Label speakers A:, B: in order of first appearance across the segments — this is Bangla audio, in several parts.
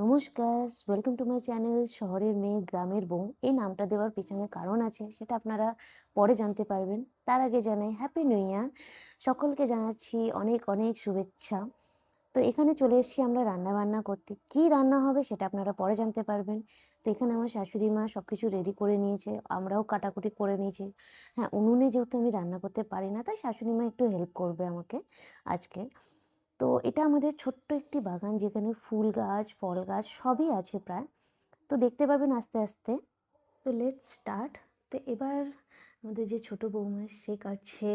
A: নমস্কার, ওয়েলকাম টু মাই চ্যানেল শহরের মেয়ে গ্রামের বউ। এই নামটা দেওয়ার পেছনে কারণ আছে, সেটা আপনারা পরে জানতে পারবেন। তার আগে জানাই হ্যাপি নিউ ইয়ার। সকলকে জানাচ্ছি অনেক অনেক শুভেচ্ছা। তো এখানে চলে এসেছি আমরা রান্না-বান্না করতে। কী রান্না হবে সেটা আপনারা পরে জানতে পারবেন। তো এখানে আমার শাশুড়ি মা সব কিছু রেডি করে নিয়েছে, আমরাও কাটাকুটি করে নিয়েছি। হ্যাঁ, উনুনে যেহেতু আমি রান্না করতে পারি না, তাই শাশুড়ি মা একটু হেল্প করবে আমাকে আজকে। তো এটা আমাদের ছোট্ট একটি বাগান, যেখানে ফুল গাছ, ফল গাছ সবই আছে প্রায়। তো দেখতে পাবেন আস্তে আস্তে। তো লেটস স্টার্ট। তো এবার আমাদের যে ছোট বৌমা, সে কাটছে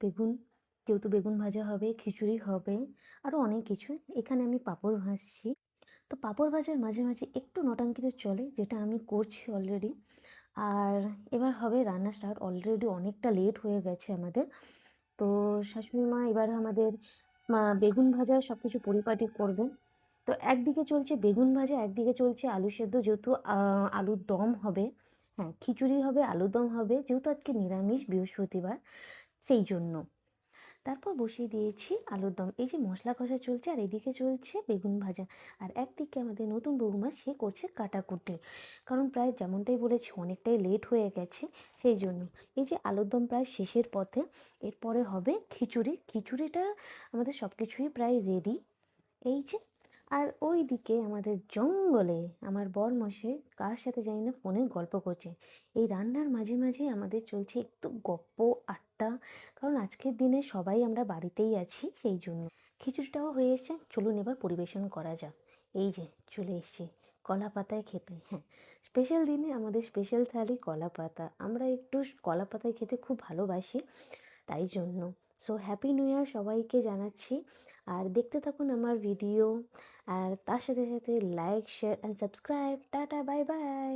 A: বেগুন। যেহেতু বেগুন ভাজা হবে, খিচুড়ি হবে, আরও অনেক কিছু। এখানে আমি পাঁপড় ভাজছি। তো পাঁপড় ভাজার মাঝে মাঝে একটু নটাঙ্কি তো চলে, যেটা আমি করছি অলরেডি। আর এবার হবে রান্না স্টার্ট। অলরেডি অনেকটা লেট হয়ে গেছে আমাদের। তো শাশুড়ি মা এবার আমাদের বেগুন ভাজা সব কিছু পরিপাটি করবেন। তো একদিকে চলছে বেগুন ভাজা, একদিকে চলছে আলু সেদ্ধ, যেহেতু আলুর দম হবে। হ্যাঁ, খিচুড়ি হবে, আলুর দম হবে, যেহেতু আজকে নিরামিষ বৃহস্পতিবার, সেই জন্য। তারপর বসিয়ে দিয়েছি আলুর দম। এই যে মশলা কষা চলছে, আর এদিকে চলছে বেগুন ভাজা। আর একদিকে আমাদের নতুন বৌমা, সে করছে কাটাকুটি। কারণ প্রায় যেমনটাই বলেছি, অনেকটাই লেট হয়ে গেছে, সেই জন্য। এই যে আলুর দম প্রায় শেষের পথে। এরপরে হবে খিচুড়ি। খিচুড়িটা আমাদের সব কিছুই প্রায় রেডি। এই যে। আর ওই দিকে আমাদের জঙ্গলে আমার বরমশাই কার সাথে জানি না ফোনে গল্প করছে। এই রান্নার মাঝে মাঝে আমাদের চলছে একটু গপ্প, আড্ডা। কারণ আজকের দিনে সবাই আমরা বাড়িতেই আছি, সেই জন্য। খিচুড়িটাও হয়ে এসছে, চলুন এবার পরিবেশন করা যাক। এই যে চলে এসছে কলা পাতায় খেতে। হ্যাঁ, স্পেশাল দিনে আমাদের স্পেশাল থালি কলা পাতা। আমরা একটু কলা পাতায় খেতে খুব ভালোবাসি, তাই জন্য। সো হ্যাপি নিউ ইয়ার সবাইকে জানাচ্ছি। আর দেখতে থাকুন আমার ভিডিও। আর তার সাথে সাথে like, share and subscribe. Tata, bye bye.